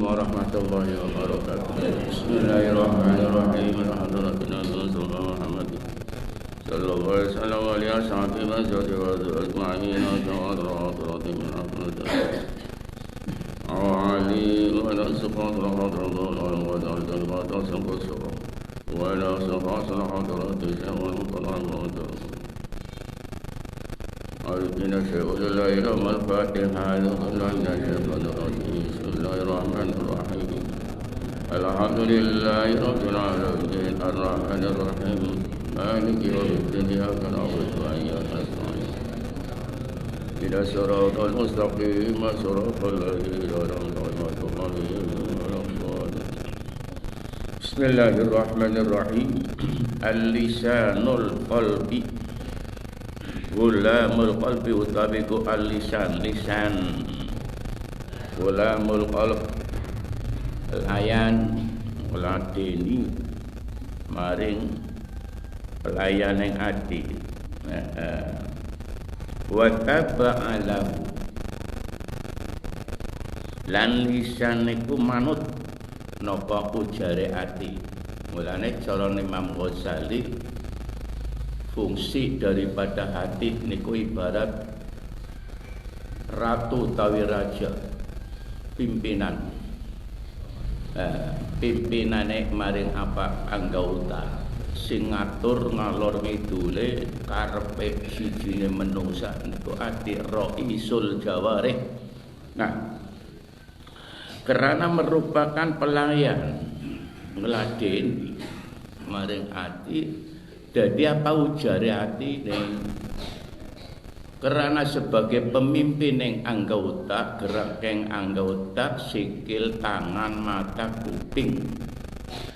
warahmatullahi wabarakatuh. Bismillahirrahmanirrahim. Alhamdulillah Muhammad sallallahu alaihi wasallam wa alihi wasahbihi wa ajma'in. Ali wa la sifat rahmatullah wa ta'ala sangkusura wa la sifat rahmatullah wa ta'ala Al-Qina syai'ulillahi rahmal fatihah Bismillahirrahmanirrahim Alhamdulillahi rabbil alamin Ar-Rahmanirrahim Maliki yawmiddin Iyyaka na'budu wa iyyaka nasta'in Ihdinas siratal mustaqim siratal ladzina an'amta 'alaihim Bismillahirrahmanirrahim Al-lisanul qalbi Gulamul qalbi utawiku al-lisan lisan Gulamul qalb layan ladeni maring pelayan yang ati wa taba'alahu lan lisan iku manut napa ujare ati mulane cara Imam Ghazali fungsi daripada hati niku ibarat ratu tawi raja pimpinan pimpinane maring apa anggota sing ngatur ngalor ngidule karepe sijine menungsa niku ati raisul jawarih. Nah, karena merupakan pelayan ngladeni maring ati jadi apa ujare hati ning karena sebagai pemimpin yang anggota gerak yang anggota sikil tangan mata kuping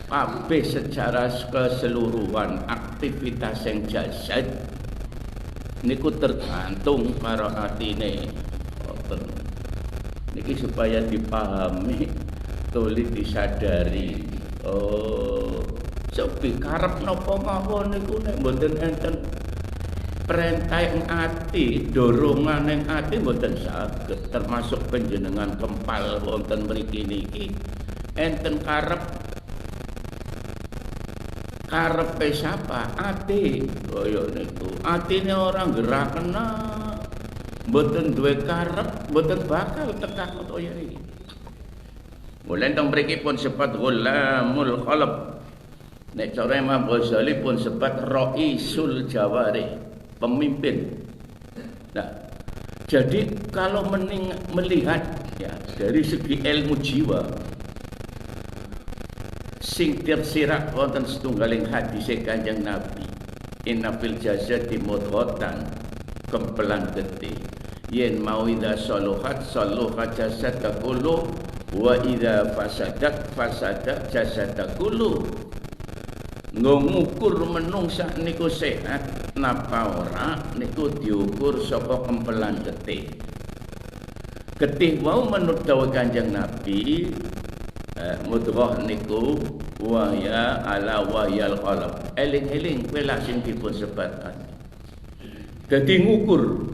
kabeh secara keseluruhan aktivitas yang jasad niku tergantung karo atine niki supaya dipahami tuli disadari Sopi karep napa mawon niku nek mboten enten perintah ing ati, dorongan ing ati mboten saged termasuk panjenengan kempal wonten mriki niki enten karepe sapa ati kaya niku atine orang gerakna mboten duwe karep mboten bakal tekak kaya iki. Mulai teng mriki pun sifat ghulamul qalb. Nek cara Imam Ghazali pun sebat raisul jawarih, pemimpin. Nah, jadi kalau melihat ya dari segi ilmu jiwa sing tersirat wonten setunggaling hadis Kanjeng Nabi, inna fil jasadi mudghatan kempelan getih. Yen mau ida saluhat saluhat jasad kullu wa ida fasadat fasadat jasad kullu. Ngukur menungsa niku sehat napa ora niku diukur saka kempelan getih. Getih wau menurut dawuh Kanjeng Nabi mudghah niku wa ya ala wa yal qalb. Eling-eling kowe sing dipun sebat ati. Dadi ngukur.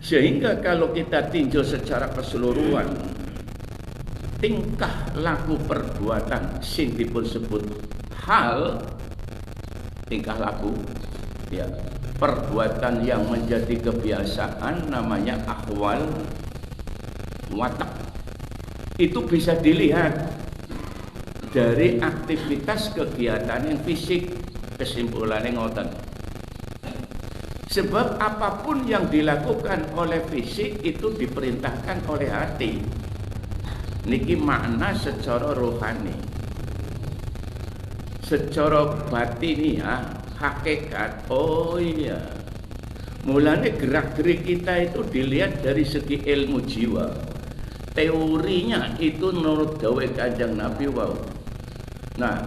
Sehingga kalau kita tinjau secara keseluruhan tingkah laku perbuatan sing dipun sebut hal tingkah laku ya perbuatan yang menjadi kebiasaan namanya ahwal watak itu bisa dilihat dari aktivitas kegiatan yang fisik kesimpulannya ngoten sebab apapun yang dilakukan oleh fisik itu diperintahkan oleh hati niki makna secara rohani secara batiniah hakikat oh iya mulanya gerak-gerik kita itu dilihat dari segi ilmu jiwa teorinya itu menurut dawuh Kanjeng Nabi wow. Nah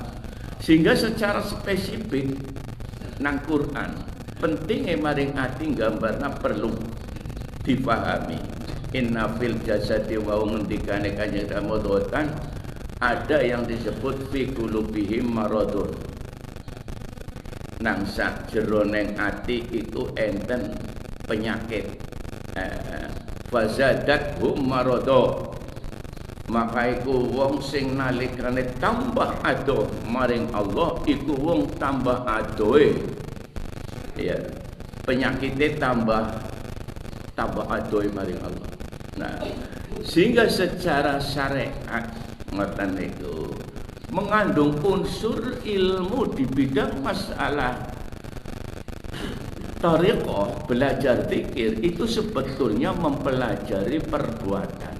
sehingga secara spesifik nang Quran pentingnya maring ati gambarna perlu dipahami inna fil jasadi wa ngendikane Kanjeng Nabi ada yang disebut fi qulubihim maradun nang sak jeroneng ati itu enten penyakit fazadat hum marado Maka iku wong sing nalikane tambah adoh maring Allah iku wong tambah adohe. Ya, penyakitnya tambah adohe maring Allah. Nah, sehingga secara syariat ngoten niku mengandung unsur ilmu di bidang masalah thariqah, belajar zikir itu sebetulnya mempelajari perbuatan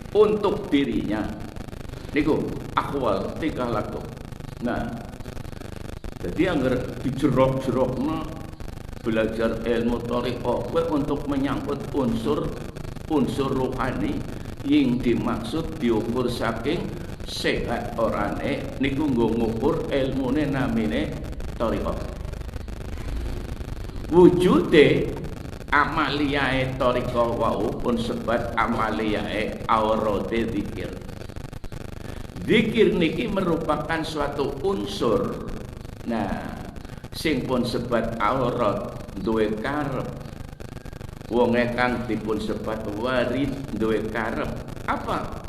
untuk dirinya niku akwal tingkah laku. Nah, jadi anggar dijerok-jerokna belajar ilmu thariqah kowe untuk menyangkut unsur rohani yang dimaksud diukur saking sehat orane niku nggo ngukur ilmune namine thariqah. Wujude amaliyae thariqah wau pun sebat amaliyae awrode zikir. Zikir niki merupakan suatu unsur. Nah, sing pun sebat awrad duwe karep. Wonge kang dipun sebat warid duwe karep. Apa?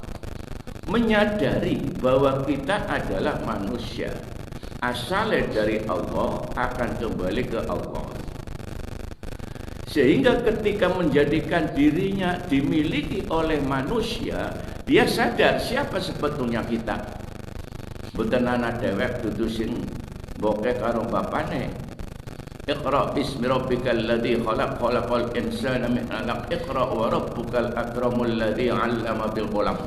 Menyadari bahwa kita adalah manusia. Asalnya dari Allah akan kembali ke Allah. Sehingga ketika menjadikan dirinya dimiliki oleh manusia, dia sadar siapa sebetulnya kita. Mboten ana dhewek dudu sing boke karo bapane. Iqra bismi rabbikal ladzi khalaq khalaqal insana min 'alaq iqra wa rabbukal akramul ladzi 'allama bil qalam.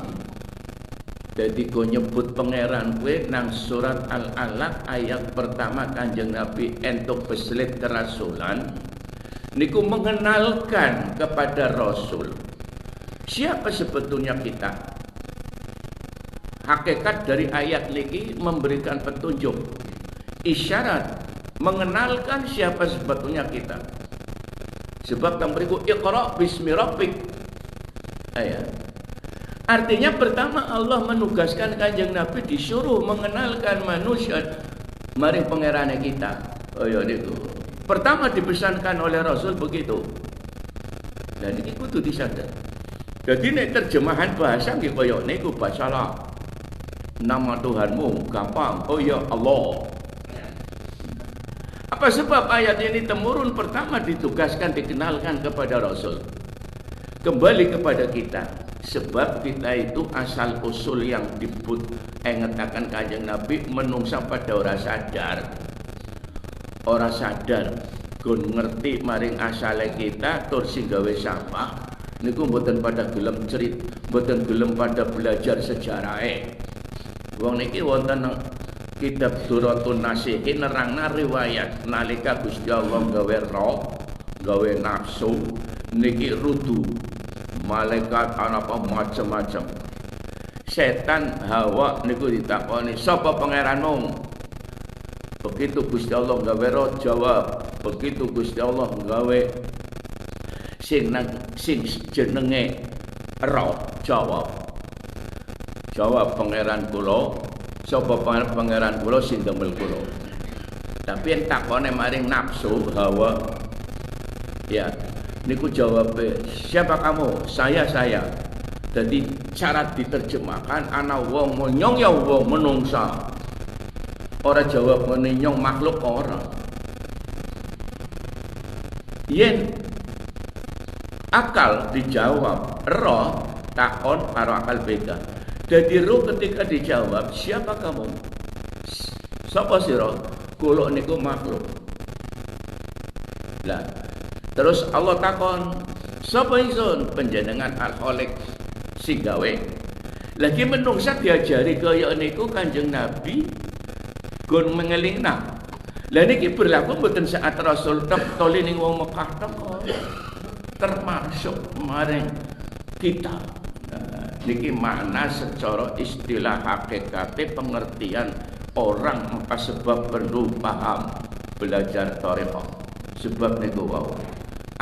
Jadi kau nyebut pangeran kowe nang surat Al-Alaq ayat pertama Kanjeng Nabi entuk beslet kerasulan niku mengenalkan kepada Rasul siapa sebetulnya kita. Hakikat dari ayat niki memberikan petunjuk, isyarat mengenalkan siapa sebetulnya kita. Sebab yang berikut Iqra bismi rabbik. Artinya pertama Allah menugaskan Kanjeng Nabi disuruh mengenalkan manusia maring pangerane kita. Niku. Pertama dipesankan oleh Rasul begitu. Dan ini kudu disadar. Jadi nek terjemahan bahasa nggih kaya niku bacalah nama Tuhanmu gampang. Oh ya Allah. Apa sebab ayat ini temurun pertama ditugaskan dikenalkan kepada Rasul. Kembali kepada kita. Sebab kita itu asal usul yang ngetakan Kanjeng Nabi menungsa pada ora sadar. Ora sadar gun ngerti maring asale kita tur sing gawe sampah niku mboten pada gelem cerit, mboten gelem pada belajar sejarahe. Wong niki wonten kitab Duratun Nasihin nerangna riwayat nalika Gusti Allah gawe roh, gawe nafsu niki rudu malaikat ana apa macam-macam. Setan Hawa niku ditakoni, "Sapa pangeranmu?" Begitu Gusti Allah gawe roh jawab, begitu Gusti Allah gawe sing jenenge roh jawab. Jawab pangeran kula, sapa pangeran kula sing damel kula. Tapi yen takone maring nafsu Hawa, ya niku jawabe, "Siapa kamu?" Saya. Jadi cara diterjemahkan ana wong nyong ya wong menungsa. Ora jawab nyong makhluk ora. Yen akal dijawab, roh takon karo akal beda. Jadi roh ketika dijawab, "Siapa kamu?" Sapa sira? Kula niku makhluk. Lah, terus Allah takon, "Sapa ingsun?" Panjenengan Al-Khaliq sing gawe. Lagi menungsa diajari kaya niku Kanjeng Nabi gun mengelingna. Lah niki berlaku mboten saat Rasul toli ning wong Mekah teko. Termasuk maring kita. Niki makna secara istilah hakikate pengertian orang apa sebab perlu paham belajar thariqah. Sebab niku wau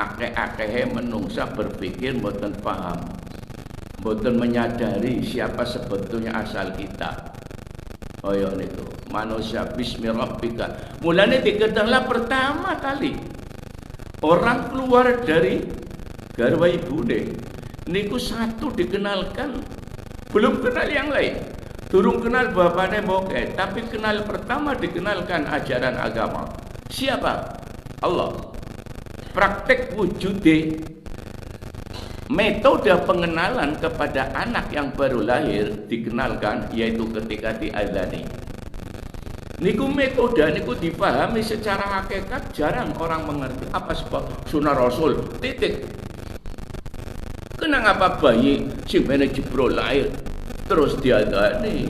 akeh-akehe menungsa berpikir mboten paham, mboten menyadari siapa sebetulnya asal kita. Kaya niku manusia bismi rabbika. Mulane dikenallah pertama kali orang keluar dari garwa ibune niku satu dikenalkan, belum kenal yang lain. Durung kenal bapaknya bokeh, tapi kenal pertama dikenalkan ajaran agama. Siapa? Allah. Praktek wujude, metode pengenalan kepada anak yang baru lahir dikenalkan, yaitu ketika diazani. Niku metode niku dipahami secara hakikat, jarang orang mengerti. Apa sebab sunah Rasul? Titik. Kenapa bayi sing mene jebrol lahir terus diadani?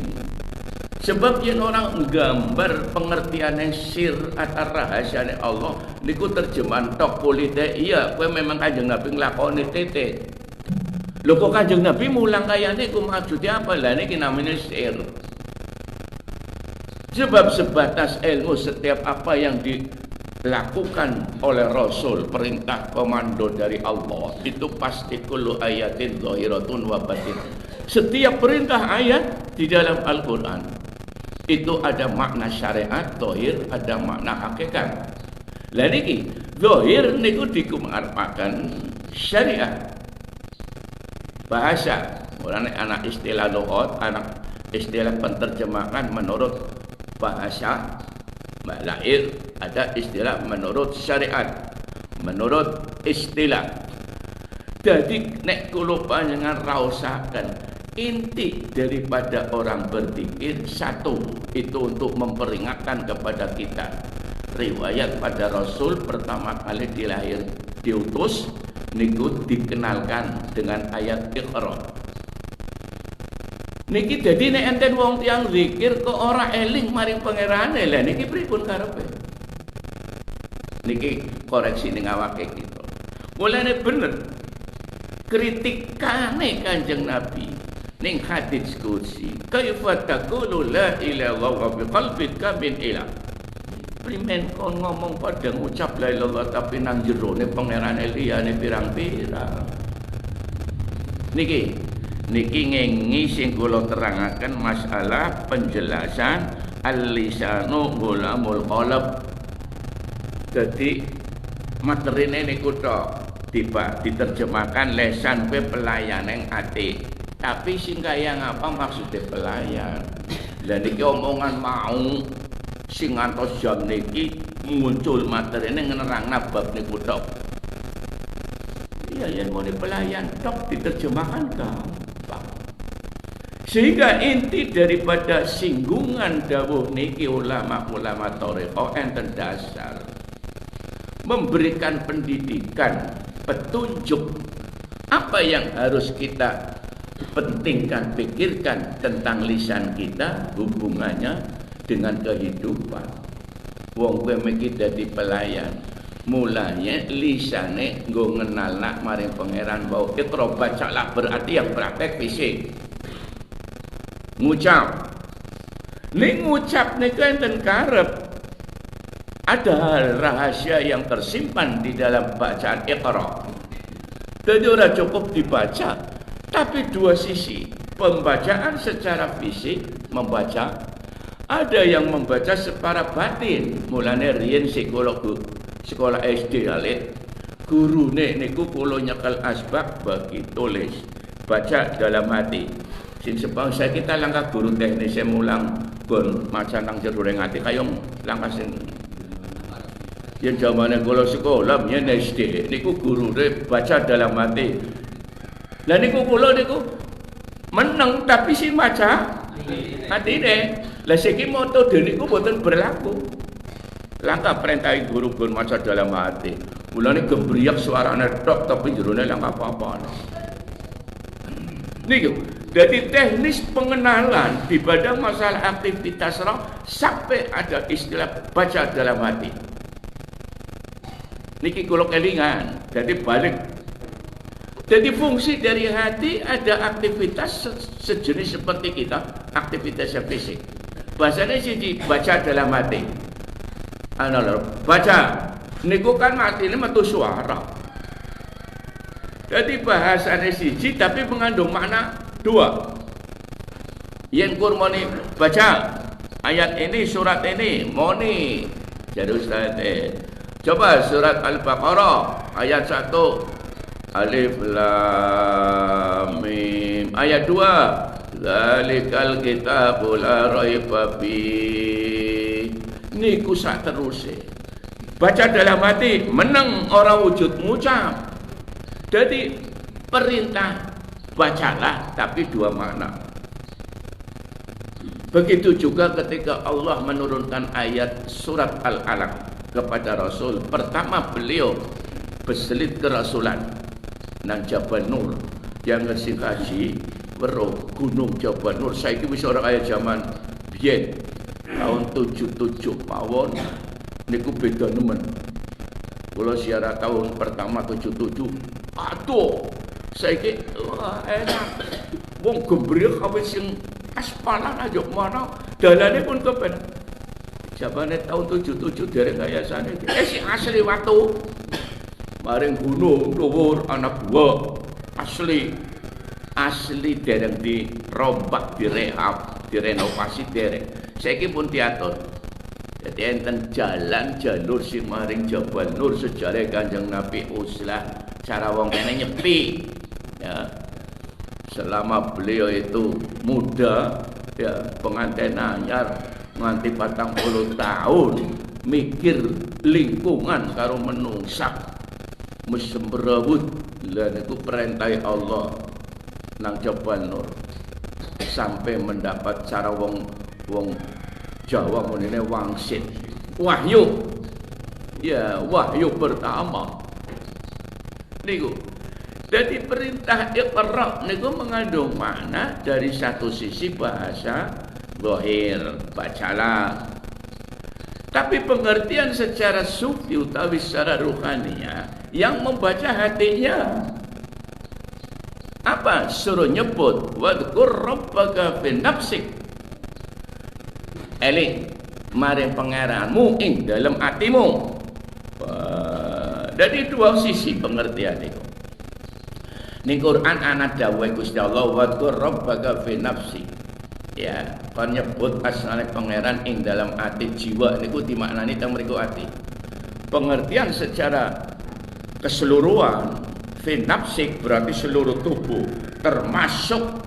Sebab yen orang nggambar pengertiane sir atau rahasiane Allah niku terjemahan tok politik. Iya, kowe memang Kanjeng Nabi nglakoni titik. Lho kok Kanjeng Nabi mulang kaya niku maksudnya apa? Lah niki namanya sir. Sebab sebatas ilmu setiap apa yang dilakukan oleh Rasul, perintah komando dari Allah, itu pasti kullu ayatin zahiratun wa batin. Setiap perintah ayat di dalam Al-Quran itu ada makna syariat zahir, ada makna hakikat. Lah niki zahir niku dikumarpakan syariat bahasa. Mulane anak istilah lughat, anak istilah penterjemahan menurut bahasa lahir, ada istilah menurut syariat, menurut istilah. Jadi nek kula panjenengan raosaken inti daripada orang berpikir satu, itu untuk memperingatkan kepada kita riwayat pada Rasul pertama kali diutus niku dikenalkan dengan ayat Iqra. Niki dadi nek enten wong tiyang zikir kok ora eling maring pangerane, lha niki pripun karepe? Niki koreksi ning awake kita. Mulane bener kritikane Kanjeng Nabi ning hadits qudsi, kaifa taqulu la ilaha illallah bi qalbika min ilah. Primen kon ngomong pada ngucap la ilallah tapi nang jerone pangerane liyane pirang-pirang. Niki ngengi sing kula terangaken masalah penjelasan al-lisanu gulamul qalb. Jadi materine niku tok diterjemahkan lesan pe pelayanan ati. Tapi sing kaya ngapa maksudnya pelayan? Lah niki omongan mau sing ngantos jam niki muncul materine ngenerangna bab niku tok. Iya yen mau pelayan tok diterjemahkan gampang. Sehingga inti daripada singgungan dawuh niki ulama-ulama thariqah enten dasar memberikan pendidikan, petunjuk apa yang harus kita pentingkan, pikirkan tentang lisan kita, hubungannya dengan kehidupan. Wong kowe iki dadi pelayan, mulanya lisane nggo ngenalna maring pangeran bahwa Iqra bacalah, berarti yang praktek fisik. Ngucap. Ning ngucap niku enten karep ada hal rahasia yang tersimpan di dalam bacaan Iqra. Jadi ora cukup dibaca, tapi dua sisi. Pembacaan secara fisik membaca, ada yang membaca secara batin. Mulane riyen sekolah SD alit gurune niku kula nyekel asbak bagi tulis, baca dalam hati. Sing sebangsa kita langkah guru teknis mulang gon maca nang jero ati kayong langkah sing yen zamane kula sekolah yen SD niku gurune baca dalam hati. Lah niku kula niku meneng tapi sing maca atine. Lah siki metode niku mboten berlaku. Langkah perintah guru gon maca dalam hati. Mulane gembriyak suarane tok tapi jerone langkah apa-apa. Niku jadi teknis pengenalan di pada masalah aktivitas roh sampai ada istilah baca dalam hati. Niki kula kelingan, jadi balik. Jadi fungsi dari hati ada aktivitas sejenis seperti kita, aktivitas fisik. Bahasanya siji baca dalam hati. Baca. Niku kan hati ini metu suara. Jadi bahasanya siji tapi mengandung makna dua. Yen kurmoni baca ayat ini, surat ini, moni. Jadi Ustaz, coba surat Al-Baqarah ayat 1. Alif Lam Mim. Ayat 2. Zalikal kitabul la raiba fi. Niku sak teruse. Baca dalam hati, meneng orang wujud ngucap. Jadi perintah bacalah tapi dua makna. Begitu juga ketika Allah menurunkan ayat surat Al-Alaq kepada Rasul. Pertama beliau berselit kerasulan nang Jabal Nur yang ngerti kaji weruh gunung Jabal Nur saiki wis ora kaya zaman biyen tahun 77 mawon niku beda nemen. Kula siara tahun pertama 77 aduh saiki wah enak wong gembrek awis sing aspalan aja mana dalane pun kepen jabane tahun 77 dereng kaya sane sing asli watu maring gunung dhuwur anak buah asli dereng dirombak, direhab, direnovasi dereng. Saiki pun diatur. Jadi enten jalan jalur sing maring Jabal Nur sejarah Kanjeng Nabi uslah cara wong kene nyepi. Ya. Selama beliau itu muda, ya pengantin anyar nganti 40 tahun mikir lingkungan karo menungsak mesembrawut lan iku perintah Allah nang Jabal Nur sampai mendapat cara wong Jawa menene wangsit wahyu ya wahyu pertama niku. Jadi perintah Iqra niku mengandung makna dari satu sisi bahasa zahir bacalah, tapi pengertian secara sufi utawi secara ruhaninya yang membaca hatinya apa? Suruh nyebut wadhkur rabbaka fi nafsik, eling maring pangeranmu ing dalam hatimu. Dari dua sisi pengertian itu. Ning Quran ana dawuh Gusti Allah wadhkur rabbaka fi nafsik. Ya, kon nyebut asmane pangeran ing dalam hati jiwa niku dimaknani teng mriku ati. Pengertian secara keseluruhan fi nafsik berarti seluruh tubuh termasuk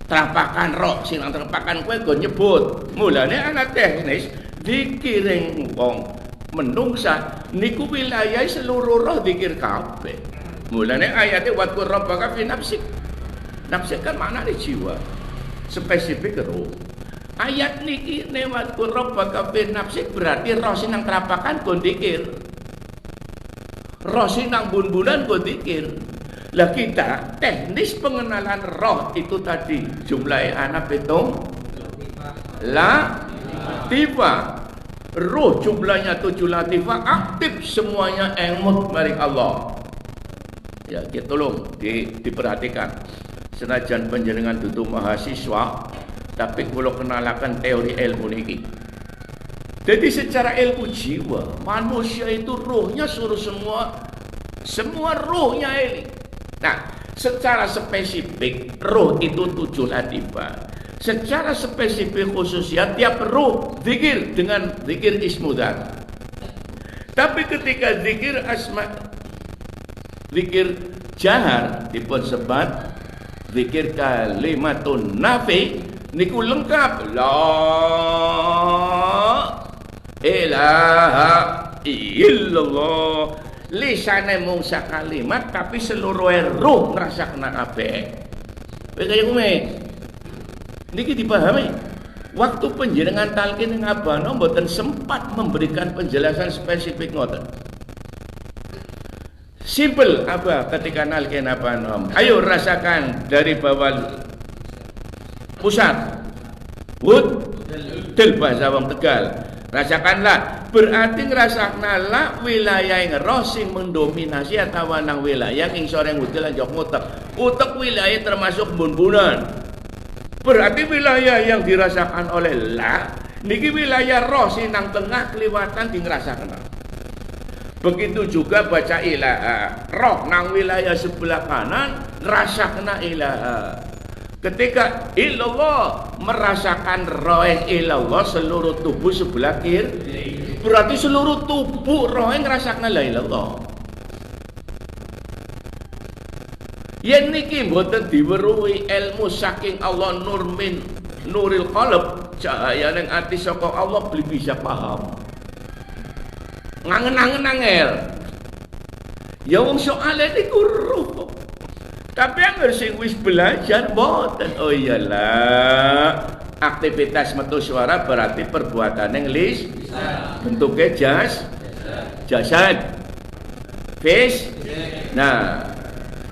terapakan roh sing nang terapakan kowe go nyebut. Mulane ana teknis dikiring wong menungsa niku wilayah seluruh roh dikir kabeh. Mulane ayate wadhkur rabbaka fi nafsik. Nafsik kan maknane jiwa. Spesifik roh. Ayat niki ne wadhkur rabbaka fi nafsik berarti roh sing nang terapakan go dikir. Roh sinang bun-bunan go dikir. Lah kita teknis pengenalan roh itu tadi jumlahnya anak pitung latifah. Roh jumlahnya 7 latifah aktif semuanya emut maring Allah. Ya kita tolong diperhatikan. Senajan panjenengan dudu mahasiswa tapi kula kenalakan teori ilmu niki. Jadi secara ilmu jiwa, manusia itu rohnya suruh semua rohnya ini. Nah, secara spesifik roh itu 7 latifah. Secara spesifik khususnya tiap roh zikir dengan zikir ismudzat. Tapi ketika zikir asma, zikir jahar dipun sebat zikir kalimatun nafi niku lengkap la ilaha illallah. Lisane mung sak kalimat tapi seluruh roh ngrasakna kabeh. Kowe kaya kuwi. Niki dipahami. Waktu panjenengan talqin ing abana mboten sempat memberikan penjelasan spesifik ngoten. Simple apa ketika nalkin abana? Ayo rasakan dari bawah pusat. Wud del bahasa wong Tegal. Rasakanlah, berarti ngrasakna la wilayah yang roh sing mendominasi atau nang wilayah ing sore ngudel lan jok ngutek. Utek wilayah termasuk bun-bunan. Berarti wilayah yang dirasakan oleh la niki wilayah roh sing nang tengah kliwatan di ngrasakna. Begitu juga baca ilaha, roh nang wilayah sebelah kanan ngrasakna ilaha. Ketika illallah merasakan roh illallah seluruh tubuh sebelah kiri, berarti seluruh tubuh roh ngrasakna la ilallah. Yen niki mboten diweruhi ilmu saking Allah nuril qalb, cahaya ning ati saka Allah beli bisa paham. Ngangen-angen angel. Ya wong soalé niku ruh. Tapi angger sing wis belajar mboten. Oh iyalah. Aktivitas metu suara berarti perbuatan yang bentuknya jasad, nah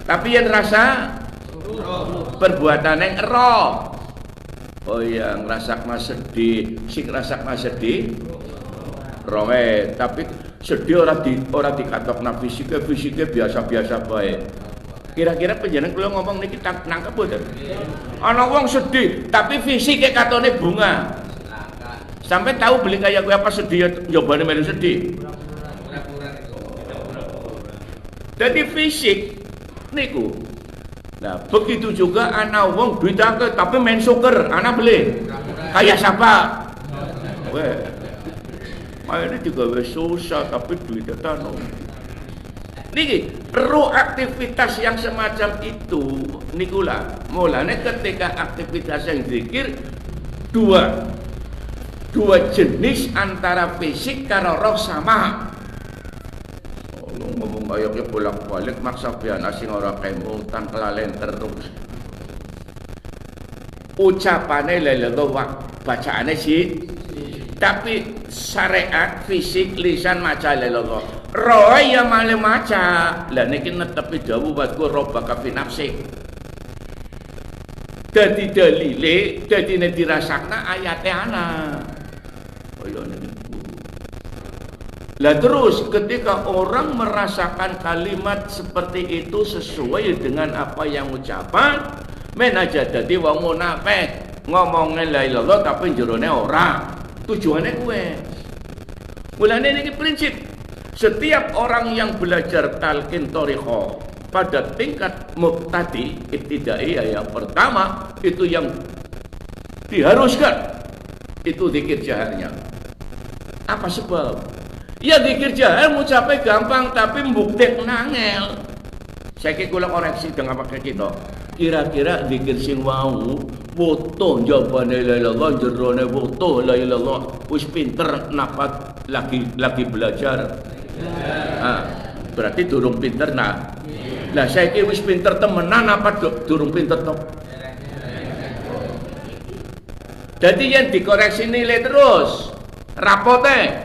tapi yang rasa perbuatan yang roh. Oh iya, ngerasak mas sedih, sing ngerasak mas sedih roh, tapi sedih orang dikatokna fisiknya biasa-biasa baik. Kira-kira penjenengan kula ngomong niki nangkep mboten? Ana wong sedih tapi fisiknya katone bunga. Sampai tahu beli kayak gue apa sedih njobane melu sedih. Jadi fisik niku. Nah, begitu juga ana wong duit akeh tapi main soccer, ana beli. Kayak siapa? Weh. Mainnya juga wis susah tapi duitnya tano. Niki perlu aktivitas yang semacam itu nikulah. Mulane ketika aktivitas yang zikir dua jenis antara fisik karo roh sama. Ngomong kayaknya bolak-balik maksa pian asing ora kemutan kelalen terus. Ucapane lelego bacaane sih. Tapi syariat fisik lisan maca lelego. Roh ya male maca. Lah niki netepi dawuh wadku robbaka fi nafsik. Dadi dalile, dadine dirasakna ayate ana. Kaya niku. Lah terus ketika orang merasakan kalimat seperti itu sesuai dengan apa yang ucapan, men aja dadi wong munafik. Ngomongin la ilallah tapi jerone ora. Tujuannya gue. Mulane niki prinsip. Setiap orang yang belajar talqin thariqah pada tingkat muqtadi ibtidaiyah yang pertama itu yang diharuskan itu zikir jaharnya. Apa sebab? Ya zikir jahar ngucape gampang tapi mbuktek nangel. Saiki kula koreksi dengan pakai kita. Kira-kira zikir sing wau foto jawabane la ilallah jerone foto la ilallah wis pinter napat lagi belajar. Berarti durung pinter nah. Lah saiki wis pinter temenan apa durung pinter to? Jadi yang dikoreksi nilai terus rapote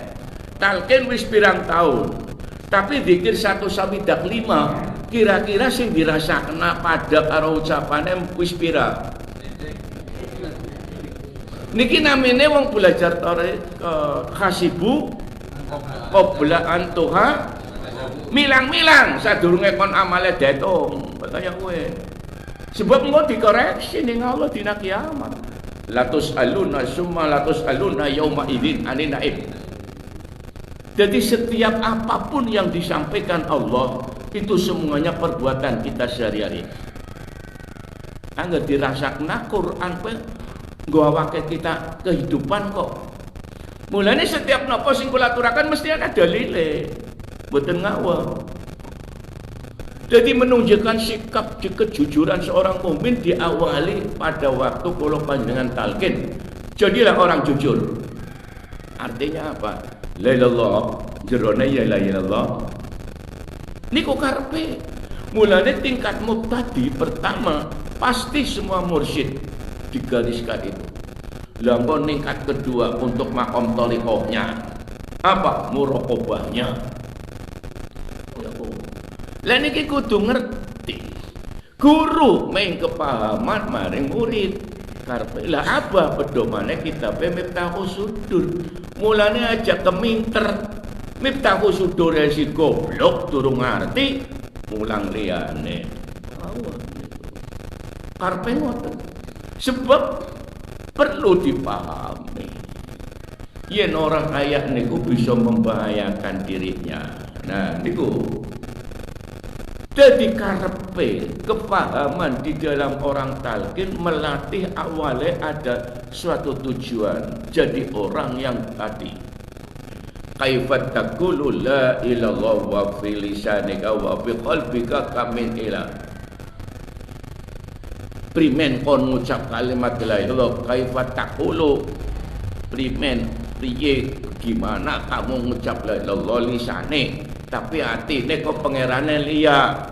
talqin wis pirang tahun tapi zikir 1-5 kira-kira sing dirasakna pada karo ucapane wis pira? Niki namine wong belajar tarik khasibu qabla antuha milang-milang sadurunge kon amale detung kaya kowe. Sebab engko dikoreksi ning Allah dina kiamat. Latus aluna summa latus aluna yauma idzin anin naib. Jadi setiap apapun yang disampaikan Allah itu semuanya perbuatan kita sehari-hari. Angger dirasakna Quran kowe nggawake kita kehidupan kok. Mulane setiap napa sing kula aturaken mesti ada dalile. Mboten ngawur. Jadi menunjukkan sikap kejujuran seorang mukmin diawali pada waktu kula panjenengan talqin. Jadilah orang jujur. Artinya apa? La ilallah jerone ya la ilallah. Niku karepe. Mulane tingkat muqtadi pertama pasti semua mursyid digariskan itu. Lampau tingkat kedua untuk makom thariqahnya apa? Muraqabahnya. Lah niki kudu ngerti. Guru main kepahaman maring murid. Karepe lah apa pedomane kitab Miftahus Sudur. Mulane aja keminter. Miftahus Sudur si goblok durung ngerti mulang liyane. Karepe ngoten. Sebab perlu dipahami. Yen orang kaya niku bisa membahayakan dirinya. Nah niku. Jadi karepe kepahaman di dalam orang talqin melatih awalnya ada suatu tujuan. Jadi orang yang tadi kaifat taqulu la ilallah wa fi lisanika wa fi qalbika kamin ilah. primen kon ngucap kalimat la ilaha illallah, kaifa taqulu, primen piye gimana kamu ngucap la ilaha illallah lisane tapi atine kok pangerane liya.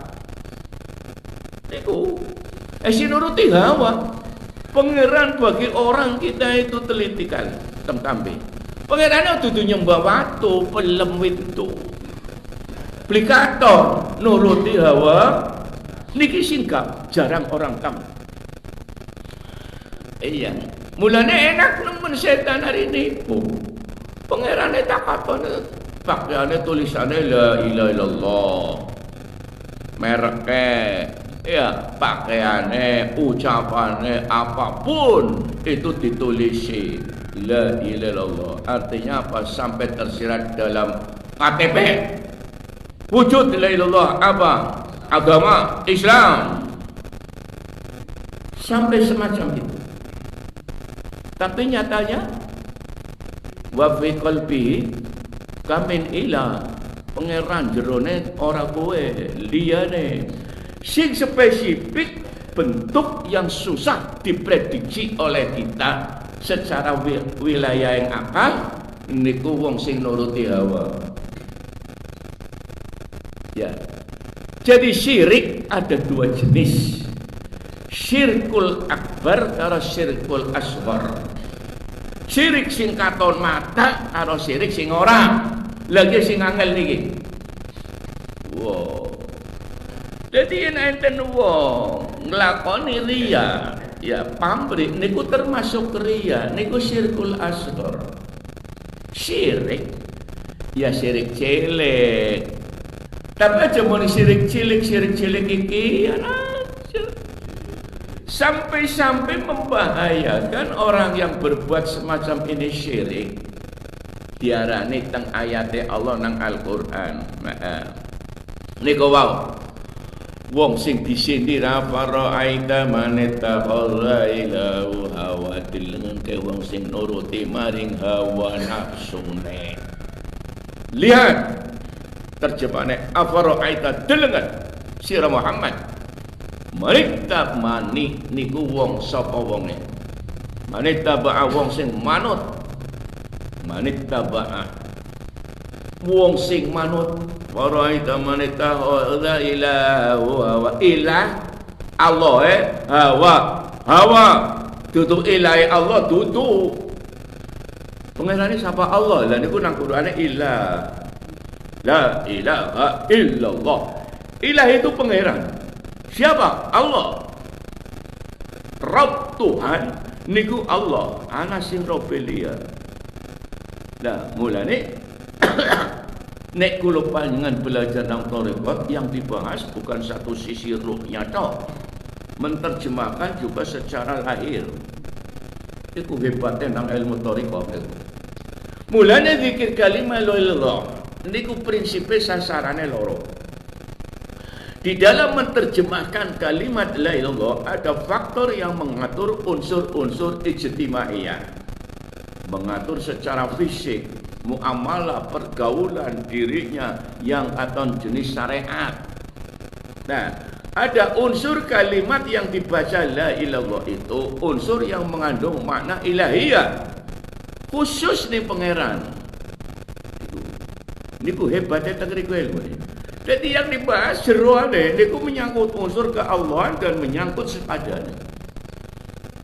Niku nuruti hawa. Pangeran bagi orang kita itu teliti kali temtambe. Pangerannya dudu nyembah watu, pelem itu. Plikator nuruti hawa niki singkap jarang orang tahu. Iya, mulane enak nemen setan hari ini. Pangerannya takatone pakaiannya tulisannya la ilaha illallah. Mereknya ya pakaiannya, ucapannya, apapun itu ditulisi la ilaha illallah. Artinya apa? Sampai tersirat dalam KTP. Wujud la ilaha illallah apa? Agama Islam. Sampai semacam itu. Tapi nyatanya wa fi qalbi kamin ila, pangeran jerone ora kowe liyane. Sing spesifik, bentuk yang susah diprediksi oleh kita secara wilayah yang akal, niku wong sing nuruti hawa. Ya. Jadi syirik ada dua jenis. Syirkul akbar karo syirkul asghar. Syirik sing katon mata karo syirik sing ora. Lagi sing angel niki. Wow. Jadi enten wong nglakoni riya, ya pamrih niku termasuk riya, niku syirkul asghar. Syirik ya syirik cilik. Tapi aja muni syirik cilik iki aja. Sampai-sampai membahayakan orang yang berbuat semacam ini syirik. Diarani teng ayate Allah nang Al-Qur'an. Niku wau. Wong sing disindir apa aida maneta qala ilahu hawa dilengen ke wong sing nuruti maring hawa nafsune. Lihat terjemahane afaro aida delengen sira Muhammad. Manita mani niku wong sapa wonge. Manita ba wong sing manut. Manita ba wong sing manut. Waraita manita la ilaha ilah Allah hawa dudu ilahi Allah dudu pengerane sapa Allah lah niku nang Qur'ane ilah la ilaha illallah. Ilah itu pangeran. Siapa? Allah. Rabb Tuhan niku Allah ana sing robelia. Nah mulane nek kula panjenengan belajar nang tarekat yang dibahas bukan satu sisi ruhnya toh, menerjemahkan juga secara lahir. Itu hebatnya nang ilmu tarekat. Mulanya zikir kalimat la ilaha illallah niku prinsipe sasarane loro. Di dalam menerjemahkan kalimat la ilaha illallah ada faktor yang mengatur unsur-unsur ijtimaiyah, mengatur secara fisik, muamalah, pergaulan dirinya yang atau jenis syariat. Nah, ada unsur kalimat yang dibaca la ilaha illallah itu unsur yang mengandung makna ilahiyah khusus nih pangeran. Niku hebatnya tengriku ilmu ini. Jadi yang dibahas jeroane niku menyangkut unsur keallahan dan menyangkut sepadanya.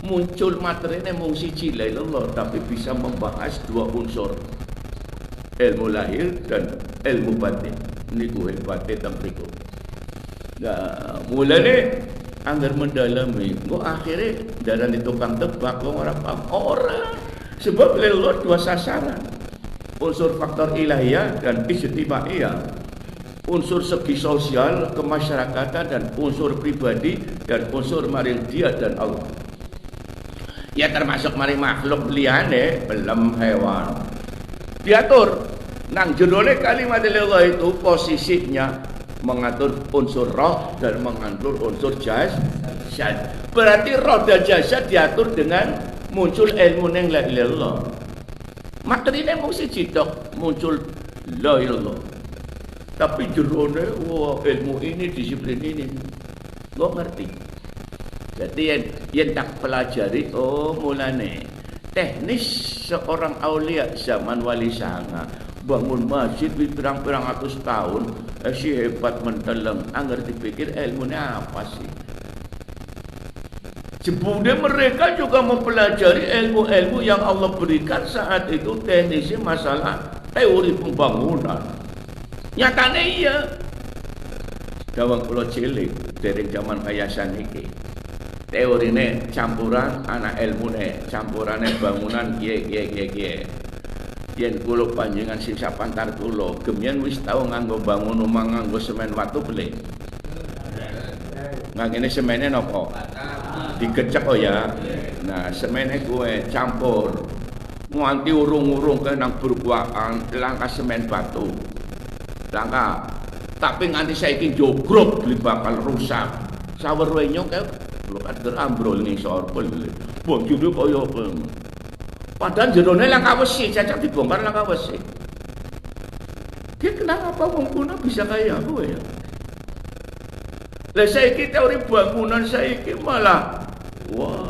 Muncul materinya mung siji la ilaha illallah tapi bisa membahas dua unsur. Ilmu lahir dan ilmu batin niku hebatnya teng mriku. Nah, mulane anggar mendalami kok akhirnya darani tukang tebak kok ora paham ora. Sebab lelot dua sasaran. Unsur faktor ilahiyah dan ijtimaiyah. Unsur segi sosial, kemasyarakatan dan unsur pribadi dan unsur maring dia dan Allah. Ya termasuk maring makhluk liyane, belum hewan. Diatur nang jerone kalimat la ilaha itu posisinya mengatur unsur roh dan mengatur unsur jasad. Berarti roh dan jasad diatur dengan muncul ilmu neng la ilaha illallah. Materine mung siji tok muncul la ilaha illallah. Tapi jerone wah ilmu ini disiplin ini nggak ngerti. Jadi yang tak pelajari, oh mulane teknis seorang aulia zaman Wali Sanga bangun masjid berang-berang ratus tahun, si hebat menteleng, anggar dipikir ilmunya apa sih? Sebenarnya mereka juga mempelajari ilmu-ilmu yang Allah berikan saat itu, teknisnya masalah teori pembangunan. Nyatanya iya. Gawang kula cilik dari zaman kayasan iki. Teorine campuran anak ilmune, campurane bangunan kiye. Yen kula panjenengan sing sapantar kula, gemyen wis tau nganggo bangun omah nganggo semen watu beli. Ngene semene napa? Digecek oh ya. Nah, semene gue campur. Nganti urung-urung ke nang berkuaan langkah semen batu. Langkah. Tapi nganti saiki jogrok beli bakal rusak. Sawer nyok lho kader ambrol ning sorpol. Wong judul kaya apa. Padahal jerone langkah wesi, cacak dibongkar langkah wesi. Dia kenapa wong kuno bisa kaya aku ya? Lah saiki teori bangunan saiki malah wah,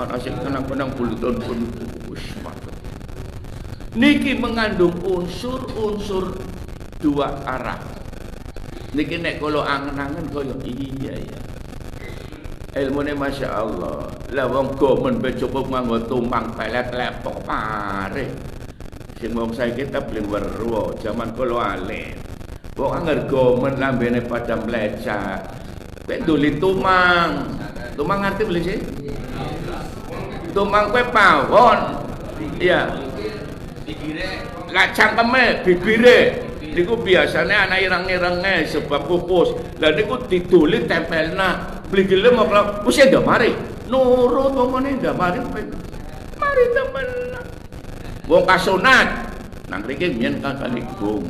ana sing kenang-kenang buleton pun wis mantep. Niki mengandung unsur-unsur dua arah. Niki nek kula angen-angen kaya iya ya. Ilmune Masya Allah. Lah wong gomen be cukup nganggo tumang pelet lepok pare. Sing wong saiki tabling weruh jaman kula alit. Wong anger gomen lambene pada mlecak. Kowe nduli tumang. Tumang ngerti beli sih? Tumang kowe pawon. Iya. Bibire. Lah cangkeme bibire. Niku biasanya anak ireng-irenge sebab pupus. Lah niku diduli tempelna. Beli gelem apa? Wis ndak mari. Nurut omongane ndak mari. Mari temen. Wong kasunat. Nang mriki mien kali gong.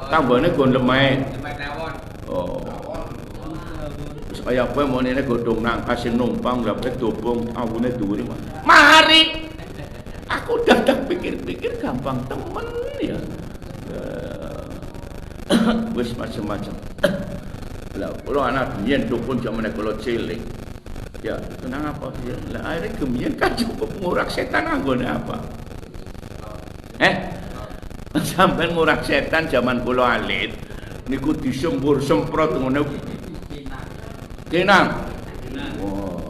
Tambane gon lemah. Oh. Kaya apa monene godhong nangkas sing numpang lha dobong awune dhuwur. Mari. Aku dadak pikir-pikir gampang temen ya. Wis macam-macam. Lah kula anak biyen dukun jamane kula cilik. Ya, tenang apa ya. Lah akhirnya gemien kan cukup ngurak setan anggone apa? Sampai ngurak setan zaman kula alit niku disembur semprot ngono. Kenang. Wow.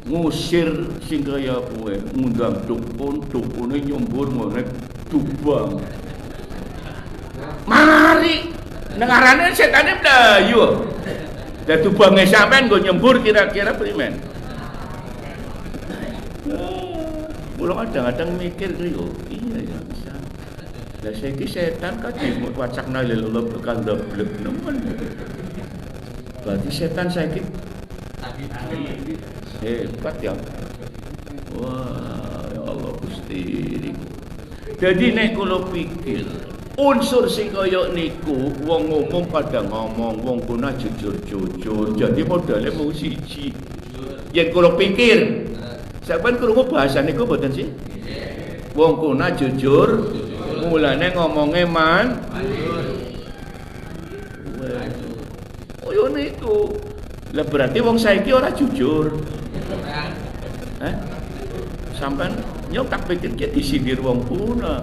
Ngusir sing kaya kowe, ngundang dukun, dukune nyembur ngene dubang. Mari. Nengarane setane mlayu. Lah dubange sampean nggo nyembur kira-kira primen. Kula kadang-kadang mikir yo, iya ya bisa. Lah saiki setan kadhe wacakna lelolo bekal ndeblek nemen. Berarti setan saiki hebat ya. Wah, ya Allah Gusti. Jadi nek kula pikir unsur sing kaya niku wong umum pada ngomong wong kuna jujur-jujur. Jadi modalnya mau siji. Yen kula pikir sampeyan krungu bahasa niku mboten sih? Wong kuna jujur, mulane ngomongnya man. Kaya niku. Lah berarti wong saiki ora jujur. Sampeyan nyok tak pikir ki disindir wong kuna.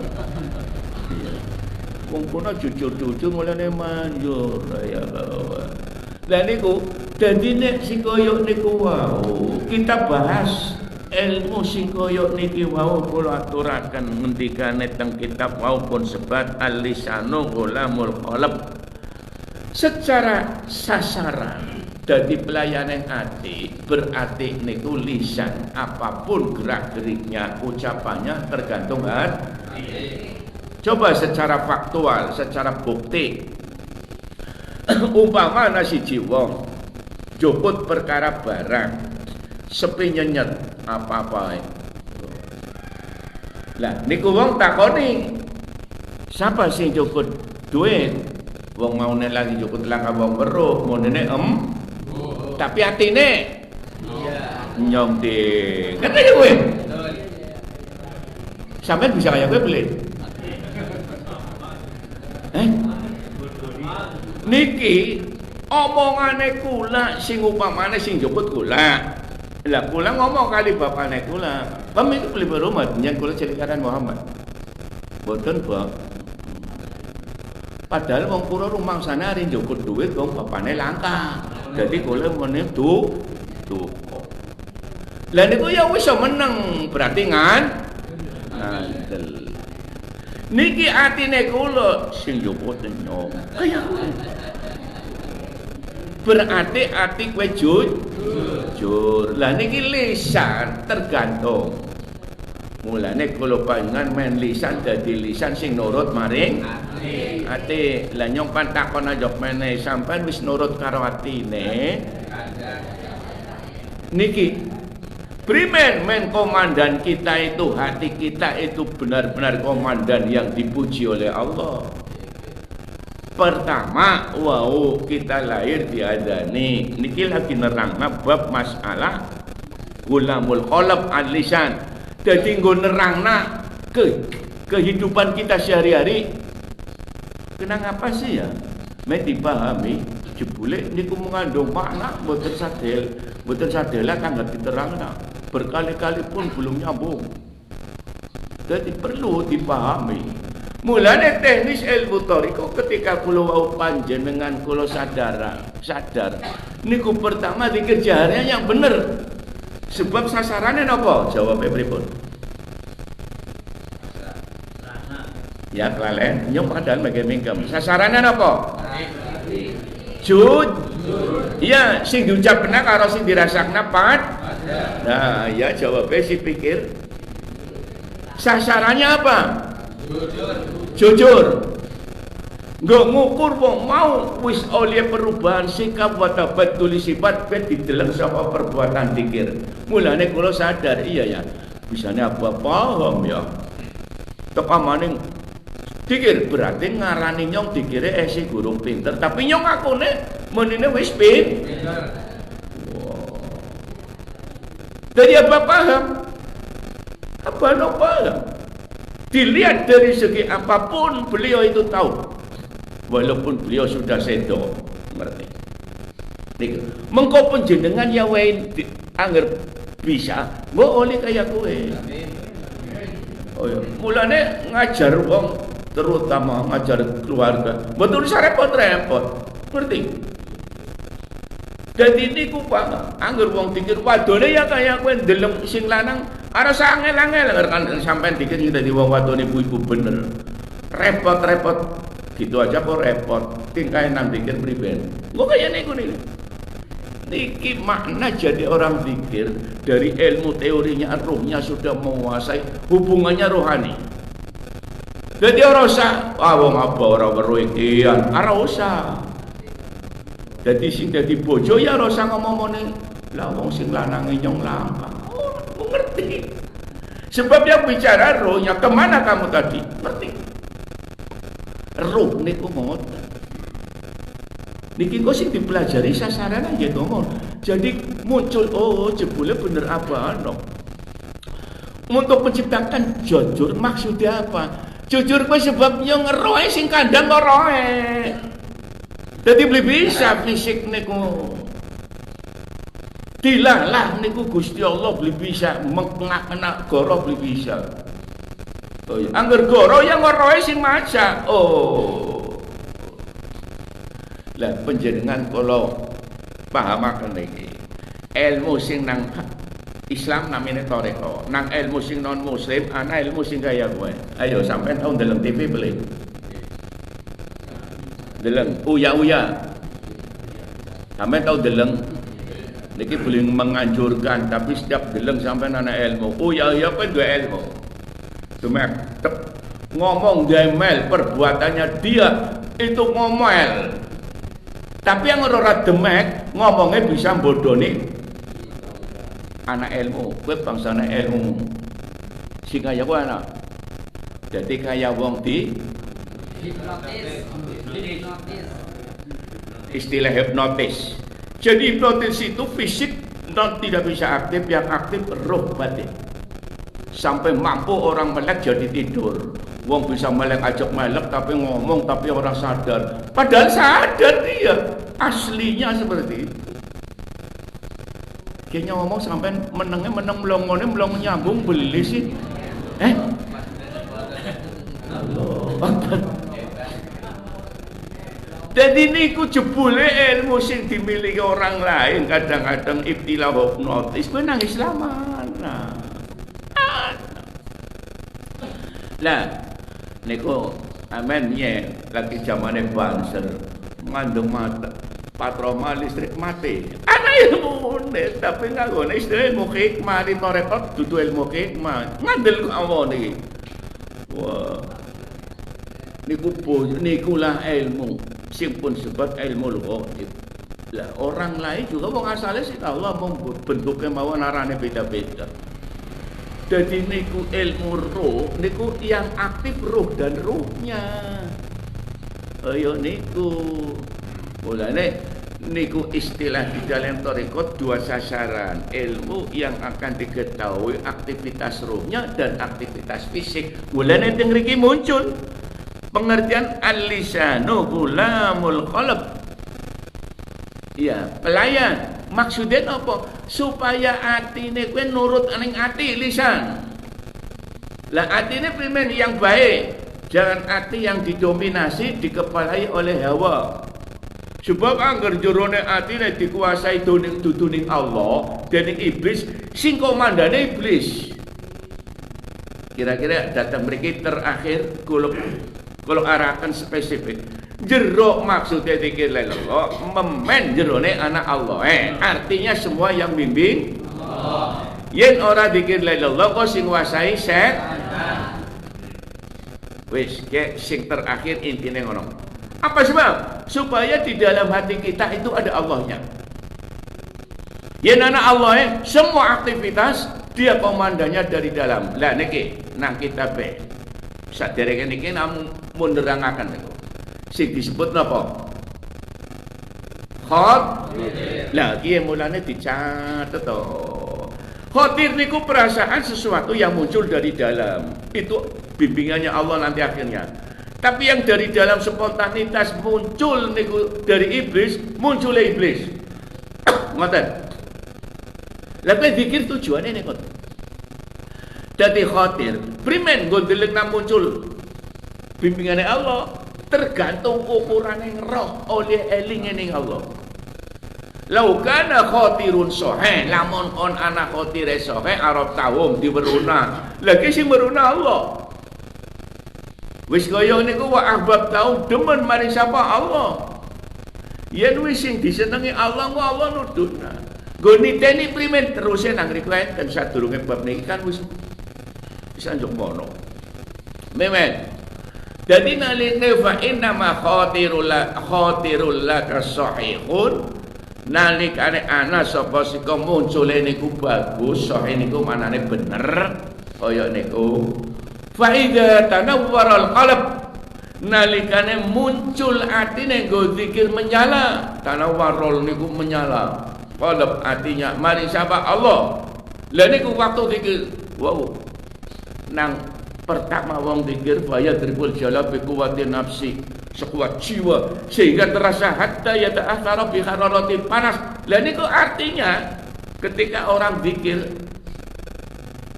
Wong kuna jujur-jujur mulane manjur ya Allah. Lah niku dadi nek sing kaya niku wau kita bahas ilmu sing kaya niki wau kula aturaken ngendikane teng kitab maupun sebat al-lisanu ulamul qalb. Secara sasaran dadi pelayanan hati berarti niku lisan apapun gerak-geriknya ucapannya tergantung hati. Coba secara faktual, secara bukti. Umpama nasi jiwong juput perkara barang sepi nyenyet apa-apa. Lah niku wong takoni siapa sing juput duit? Wong maune lagi juput langka wong weruh, monene tapi atine iya nyong ding. Ngerti kowe? Sampeyan bisa kaya kowe beli. Niki omongane kula sing upamane sing jemput kula. Lah kula ngomong kali bapane kula, "Kami iki beli rumah nyen kula celikaran Muhammad." Boten, Pak. Padahal wong kula rumangsane ari njukut duit wong bapane langka. Dadi kula meneh tuh. Lah niku ya wis meneng, berarti ngandel. Niki atine kula sing njuput nyong. Kaya berarti ati kowe jujur. Lah niki lisan tergantung. Mulane kula panjenengan men lisan dadi lisan sing nurut maring ati. Lah nyong pan takon aja meneh sampean wis nurut karo atine. Niki primen men komandan kita itu, hati kita itu benar-benar komandan yang dipuji oleh Allah. Pertama, wow, kita lahir diadani. Niki lagi nerangna bab masalah gulamul qalb al-lisan. Dadi nggo nerangna kehidupan kita sehari-hari. Kenang apa sih ya? Men dipahami, jebule niku mengandung makna mboten sadela kangge diterangna. Berkali-kali pun belum nyambung. Jadi perlu dipahami. Mulane teknis ilmu thariqah ketika kula wau panjenengan kula sadar niku pertama dikerjaannya yang bener. Sebab sasarannya napa? Jawabnya pripun? Ya kelalen, nyong padahal bagi mingkem. Sasarannya napa? Iya, sing diucapna karo sing dirasakna pad. Nah, ya jawabnya si pikir. Sasarannya apa? Jujur. Nggak ngukur wong mau wis oleh perubahan sikap wa tabaddul sifat ben dideleng sama perbuatan dikir. Mulane kula sadar iya ya. Bisane apa paham ya. Teka maning dikir berarti ngarani nyong dikire esi guru pinter, tapi nyong akune menine wis pinter. Wow. Dari apa paham? Apa no paham? Dilihat dari segi apapun beliau itu tahu, walaupun beliau sudah sedo, ngerti. Nih, mengko penjenengan ya wae angger bisa, mbok oleh kaya kowe. Oh ya, mulane ngajar wong terutama ngajar keluarga, betul repot-repot, ngerti. Jadi niku Pak, angger wong dikir wadone ya kaya kowe ndeleng sing lanang. Ada angel-angel kan sampean dikit dadi wong wadon ibu-ibu bener. Repot-repot. Gitu aja kok repot. Tingkae nang dikir priben. Kok kaya niku nih. Niki makna jadi orang zikir dari ilmu teorinya ruhnya sudah menguasai hubungannya rohani. Jadi ora usah wong apa ora weruh iki ora usah. Jadi sing dadi bojo ya ora usah ngomong-ngomong lah wong sing lanang nyong langka. Ngerti. Sebab yang bicara rohnya, kemana kamu tadi? Ngerti. Roh niku ngoten. Niki kok sing dipelajari sasaran aja ngomong. Jadi muncul jebule bener apa no. Untuk menciptakan jujur maksudnya apa? Jujur kok sebabnya ngeroe sing kandang kok roe. Jadi belum bisa fisik niku. Dilalah niku Gusti Allah beli bisa mengkena goro beli bisa. Oh ya, angger goro yang ngoroe sing maca. Oh. Lah panjenengan kula pahamaken iki. Ilmu sing nang Islam namine thariqah. Nang ilmu sing non muslim ana ilmu sing kaya kowe. Ayo sampean tau ndeleng TV beli. Deleng uya-uya. Sampean tau deleng niki boleh menganjurkan, tapi setiap geleng sampai anak ilmu. Oh ya kan dua ilmu. Cuma ngomong demel perbuatannya dia itu ngomel. Tapi yang ora demek ngomongnya bisa bodoni anak ilmu. Kowe bangsa anak ilmu. Si kaya kowe anak. Jadi kaya wong di istilah hipnotis. Jadi hipnotis itu fisik tidak bisa aktif, yang aktif roh batin. Sampai mampu orang melek jadi tidur. Wong bisa melek ajak melek tapi ngomong tapi orang sadar. Padahal sadar dia. Aslinya seperti itu. Kayaknya ngomong sampai menengnya meneng melong nyambung beli sih. Jadi niku jebule ilmu sing dimiliki orang lain kadang-kadang ibtilah hipnotis kowe nangis lamana. Lah niku amen ye lagi zamane banser ngandung mata patroma listrik mati. Ana ilmu tapi nggone istilah ilmu hikmah di rekod dudu ilmu hikmah ngandel awon iki. Wah. Nikulah ilmu sing pun sebab ilmu ghaib. Lah orang lain juga wong asale sih Allah bentuknya mawon arane beda-beda. Jadi niku ilmu roh, niku yang aktif roh dan ruhnya. Ayo niku. Mulane niku istilah di dalam tarekat dua sasaran. Ilmu yang akan diketahui aktivitas rohnya dan aktivitas fisik. Mulane teng mriki muncul pengertian al-lisanu gulamul qalb. Ya, pelayan. Maksudnya apa? Supaya atine kowe nurut ning ati lisan. Lah atine primen yang baik. Jangan ati yang didominasi, dikepalai oleh hawa. Sebab angger jerone atine dikuasai duduning Allah, dening iblis, sing komandane iblis. Kira-kira datang mriki terakhir kalau arahkan spesifik jero maksudnya dikir Allah memen jerone anak Allah artinya semua yang bimbing Allah. Yen ora dikir Allah kok sing nguasai setan. Wis ke sing terakhir intine ngono. Apa sebab? Supaya di dalam hati kita itu ada Allahnya. Yen anak Allah semua aktivitas dia komandannya dari dalam. Lah niki nang kitab saderenge niki namung nerangaken niku. Sing disebut napa? Khatir. Lah iki mulane dicatet to. Khatir niku perasaan sesuatu yang muncul dari dalam. Itu bimbingannya Allah nanti akhirnya. Tapi yang dari dalam spontanitas muncul niku dari iblis, munculnya iblis. Ngoten. Lah kowe zikir tujuane niku. Dadi khatir, primen gondeleng nang muncul bimbingannya Allah tergantung ukurannya roh oleh elinge ning Allah. Lau kana khatirun sahih, lamun on anak khatire sahih arab tawum diweruna. Lagi sing meruna Allah. Wis kaya niku wa ahbab taum demen maring sapa Allah. Yen wis sing disenengi Allah ku Allah nuduna. Nggo niteni primen teruse nang riku enten sadurunge bab niki kan wis anjuk mono. Memen. Jadi nalika fa inna ma khatirul laka sahihun nalikane ana sapa sika muncule niku bagus, sahih niku manane bener kaya niku. Fa idza tanawwara al-qalb nalikane muncul atine nggo zikir menyala, tanawwarul niku menyala. Qalb atinya mari sapa Allah. Lah niku waktu zikir wow nang pertama wong zikir faya dribul jala bi kuwati nafsi sekuat jiwa sehingga terasa hatta yata'athara bi hararati panas. Lah niku artinya ketika orang zikir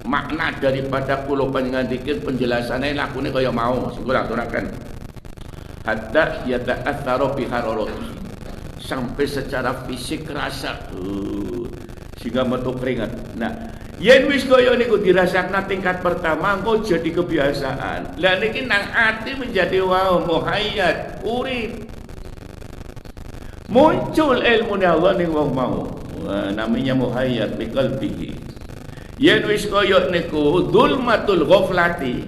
makna daripada kula panjenengan zikir penjelasannya lakune kaya mau sing kula aturaken hatta yata'athara bi hararati sampai secara fisik rasa sehingga metu keringat. Nah yen wis kaya niku dirasakna tingkat pertama engko jadi kebiasaan. Lah niki nang ati menjadi wow muhayyad urip. Muncul ilmu Allah ning wong mau. Namanya muhayyad bi qalbihi. Yen wis kaya niku zulmatul ghaflati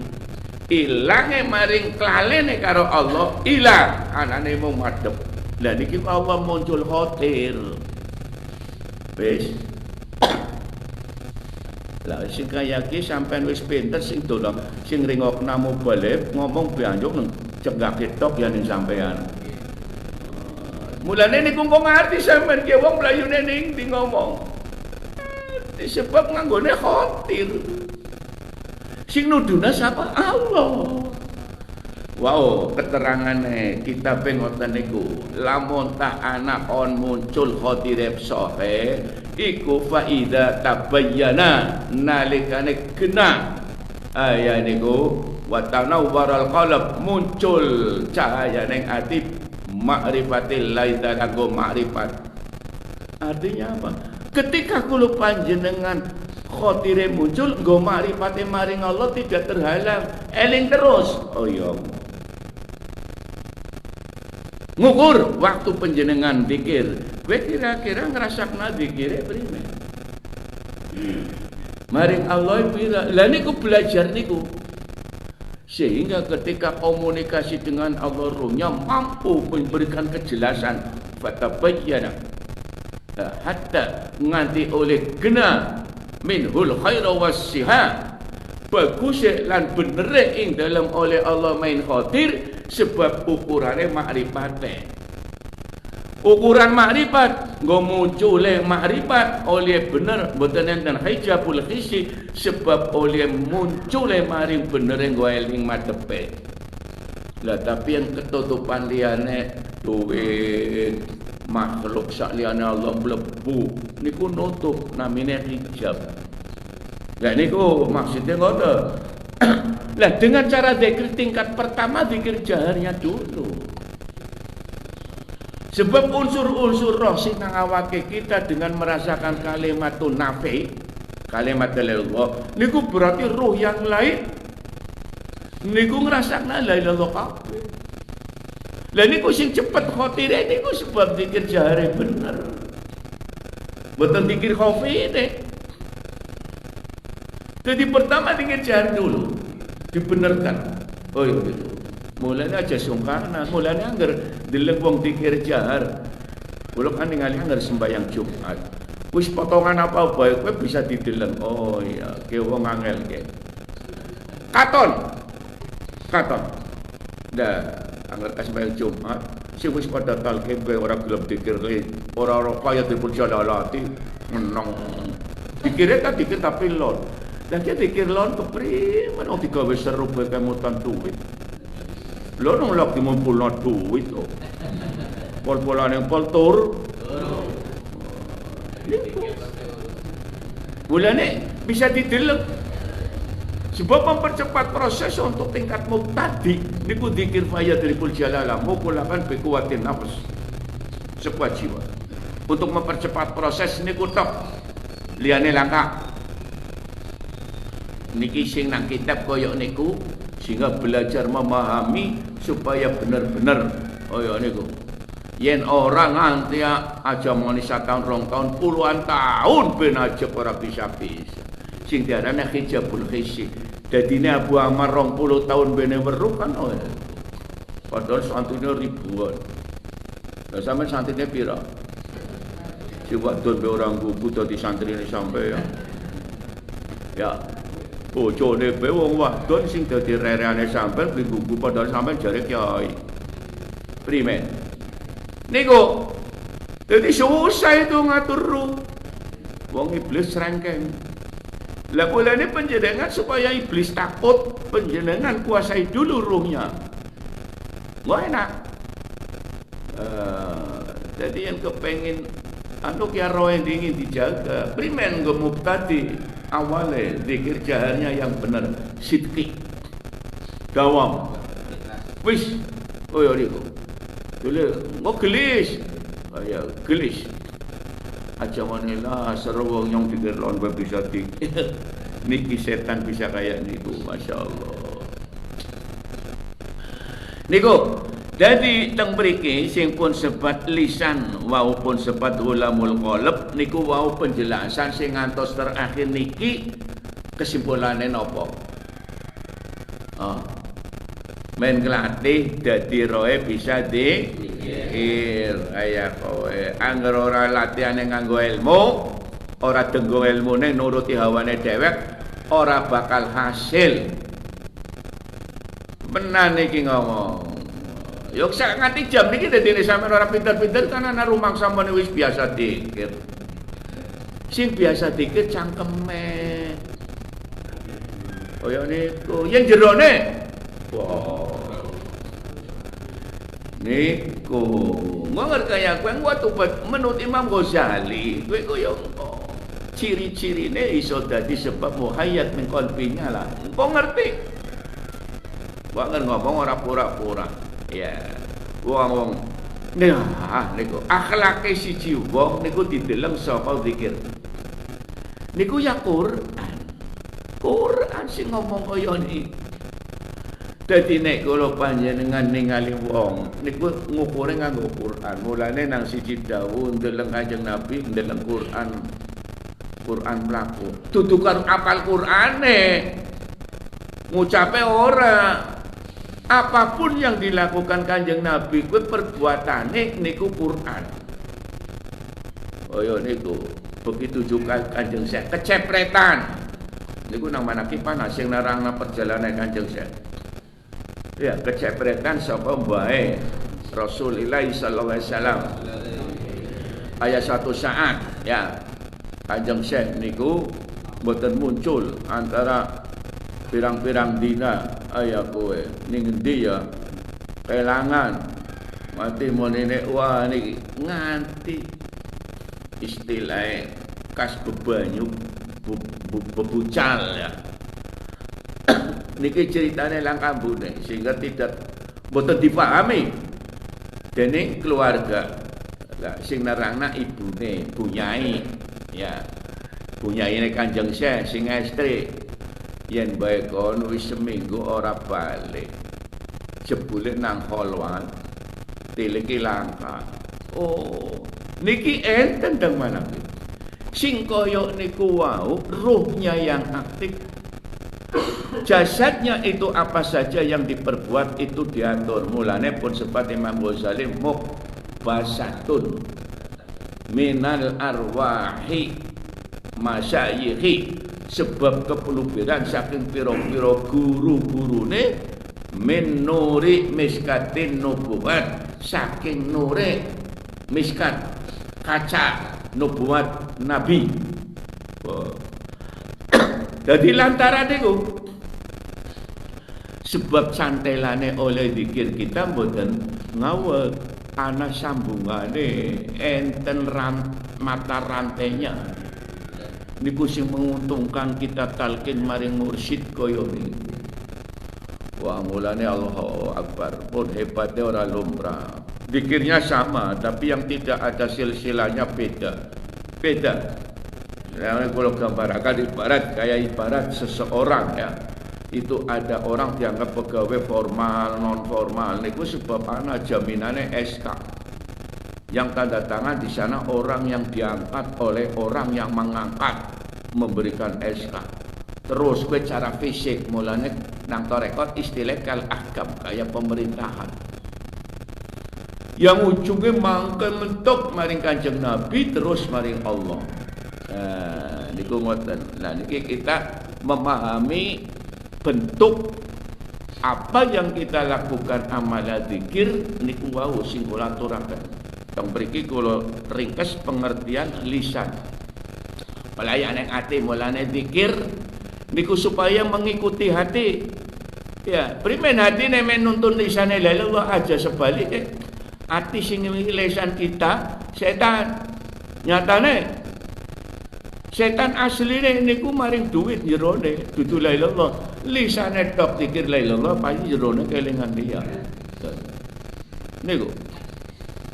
ilange maring klalene karo Allah ilang anane mung madhep. Lah niki Allah muncul khatir. Wis lah sing kaya iki sampean wis pinter sing dono sing ringokna mubalik ngomong bianjuk nang cegak ketok ya ning sampean. Mulane niku kok ngerti sampean ki wong mlayune ning di ngomong. Disebab nganggone khatir. Sing nuduna sapa Allah. Wow, keterangane kita ngoten niku. Lamun tak anak on muncul khotirib sohe, iku faida tabayyana nalikane kena aya niku wa tanawwaral qalb muncul cahaya ning ati ma'rifatil lahi ta'ala ma'rifat. Artinya apa? Ketika kula panjenengan khotire muncul nggo ma'rifate maring Allah tidak terhalang, eling terus. Oh iya. Ngukur waktu panjenengan zikir, kowe kira-kira ngrasakna zikire prime? Maring Allah pira? Lah niku belajar niku. Sehingga ketika komunikasi dengan Allah ruhnya mampu memberikan kejelasan fatabayyana hatta nganti oleh kena minhul khairu wassiha bagus lan bener ing dalam oleh Allah main khatir sebab ukurannya makrifate. Ukuran makrifat nggo muncule makrifat oleh bener mboten enten hijabul hissi sebab oleh muncule maring bener nggo eling madepe. Lah tapi yang ketutupan liyane duit makhluk sak liyane Allah mlebu niku nutup namine hijab. Lah niku maksudnya ngoten. Lah dengan cara zikir tingkat pertama zikir jaharnya dulu. Sebab unsur-unsur roh sing nang awake kita dengan merasakan kalimatun nafi, kalimat Allah, niku berarti roh yang lain niku ngrasakna la ilaha illallah kabeh. Lah niku sing cepet khotire niku sebab zikir jahare bener. Mboten zikir khafine. Jadi pertama zikir jahar dulu dibenerkan. Oh iya gitu. Mulanya aja sungkana, mulanya anggar deleng wong zikir jahar. Kula kan ningali anggar sembahyang Jumat. Wis potongan apa bae kowe bisa dideleng. Oh iya, ke wong angel ke. Katon. Dah anggar sembahyang Jumat, sing wis pada talqin kowe ora gelem zikir ora kaya dipun jalalati meneng. Dikira kan dikir tapi lon. Dan dia pikir lon keprimen oh digawe seru kowe kemutan duit. Lho nang lagi ngumpulno duit kok. Pol-polane pol tur. Mulane bisa dideleng. Sebab mempercepat proses untuk tingkat muktadi niku zikir fayatul jalalah mukulakan bi kuwatin nafs. Sekuat jiwa. Untuk mempercepat proses niku tok. Liyane langka. Niki sing nang kitab koyo niku sehingga belajar memahami supaya benar-benar oh ya niku yen orang nganti aja moni tahun rong tahun puluhan tahun ben aja ora bisa-bisa sing diarani hijabul hissi dadine Abu Ammar 20 tahun bene weruh kan oh ya. Padahal santrine ribuan lah sampean santrine pira si wadon be orang gugu dadi santrine sampean ya bojone be wong wadon sing dadi rereane sampean gugu padahal sampean jare kiai. Primen. Niku dadi susah itu ngatur ruh. Wong iblis rengkeng. Lah kulane panjenengan supaya iblis takut, panjenengan kuasai dulu ruhnya. Wah enak. Jadi yang kepengin anu ki roh yang dingin dijaga. Primen gemuk tadi awalnya zikir jaharnya yang benar sidqi dawam wis oh ya niku dulu mau gelis ya gelis aja manila seru wong yang zikir lawan bisa zikir niki setan bisa kayak niku masyaallah niku jadi teng mriki sing pun sebat lisan maupun sebat ulamul qalb niku wau penjelasan sing ngantos terakhir niki kesimpulane napa? Men nglatih dadi roe bisa dikir kaya kowe angger ora latihane nganggo ilmu ora denggo ilmune nuruti hawane dhewek ora bakal hasil. Menan iki ngomong yuk sak nganti jam niki dadine sampean ora pinter-pinter kan ana rumang sampean wis biasa dikir. Sing biasa dikir cangkeme. Oh ya niku yen jerone. Wah. Niku ngerti kowe waktu menurut Imam Ghazali kowe ku yo ciri-cirine iso dadi sebab muhayyat min qalbinya lah. Engko ngerti. Wong ngomong ora pura-pura. Ya. Wong nah niku akhlake siji wong niku dideleng saka zikir. Niku ya Quran. Quran sing ngomong kaya niki. Dadi nek kula panjenengan ningali wong niku ngukure nganggo Quran. Mulane nang siji dawuh ndeleng Kanjeng Nabi ndeleng Quran. Quran mlaku. Dudu karo apal Qurane. Ngucape ora. Apapun yang dilakukan Kanjeng Nabi kuwi perbuatane niku Quran. Kaya niku. Begitu juga Kanjeng Syekh kecepretan. Niku nang manakipan sing nerangna perjalanan Kanjeng Syekh. Ya, kecepretan sapa bae Rasulullah sallallahu alaihi wasallam. Aya satu saat ya Kanjeng Syekh niku mboten muncul antara pirang-pirang dina aya kowe ning endi ya kelangan mati monene wah niki nganti istilahnya kas bebanyu bebucal ya. Niki ceritane langkambune sehingga tidak boten dipahami dening keluarga. Lah sing nerangna ibune, bunyai ya. Bunyaine Kanjeng Syekh sing estri yen bae kono wis seminggu ora balik. Jebule nang holwan tiliki langka. Oh, niki enten teng manake. Sing kaya niku wau ruhnya yang aktif. Jasadnya itu apa saja yang diperbuat itu diatur. Mulane pun sempat Imam Ghazali muqbasatun minal arwahi masyayikhi, sebab kepelubiran saking pira-pira guru-gurune min nuri miskatin nubuwat, saking nure miskat kaca nubuwat nabi. Jadi lantaran itu sebab santelane oleh zikir kita mboten ngawet ana sambungane enten mata rantainya niku sing menguntungkan kita talqin maring mursyid kaya niku. Wah mulane Allahu Akbar pun hebatnya orang lumrah. Zikirnya sama tapi yang tidak ada silsilahnya beda. Yang kalau gambarkan ibarat seseorang ya, itu ada orang dianggap pegawai formal, non formal. Niku sebab ana jaminane SK. Yang tanda tangan di sana orang yang diangkat oleh orang yang mengangkat memberikan SK. Terus gue cara fisik mulane nang torekot istilah kal ahkam kayak pemerintahan. Yang ujungnya mangke mentok maring Kanjeng Nabi terus maring Allah. Niku ngoten. Nah niki kita memahami bentuk apa yang kita lakukan amalan zikir niku wau sing kula aturaken. Teng mriki kula ringkes pengertian lisan. Pelayanan ati mulane zikir niku supaya mengikuti hati. Ya, primen hati men nuntun lisane la ilaha aja sebaliknya. Hati sing lisan kita setan. Nyatane setan asline niku maring duit jerone dudu la ilallah. Lisane tok zikir la ilallah pasti jerone kelingan dia. Niku.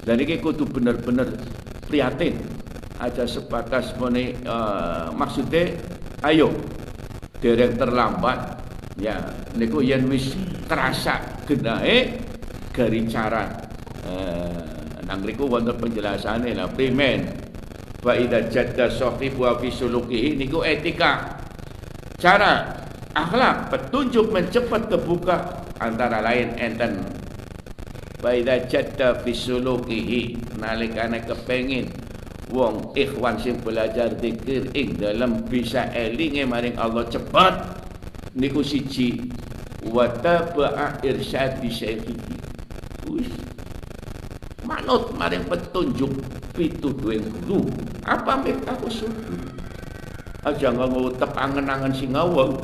Dan iki kudu bener-bener prihatin. Aja sebatas mene maksude ayo dereng terlambat ya niku yen wis terasa genahe garicaran. Nang riku wonten penjelasane lah primen. Wa idza jadda sahibu fi sulukihi niku etika. Cara akhlak petunjuk mencepat terbuka antara lain enten wa idza jadda fi sulukihi nalikane kepengin wong ikhwan sing belajar zikir ing dalam bisa elinge maring Allah cepat niku siji wa taba'a irsyadi syaikhiki. Manut maring petunjuk pituduhing guru apa mek aku sudu aja nganggo tep angen-angen sing ngawur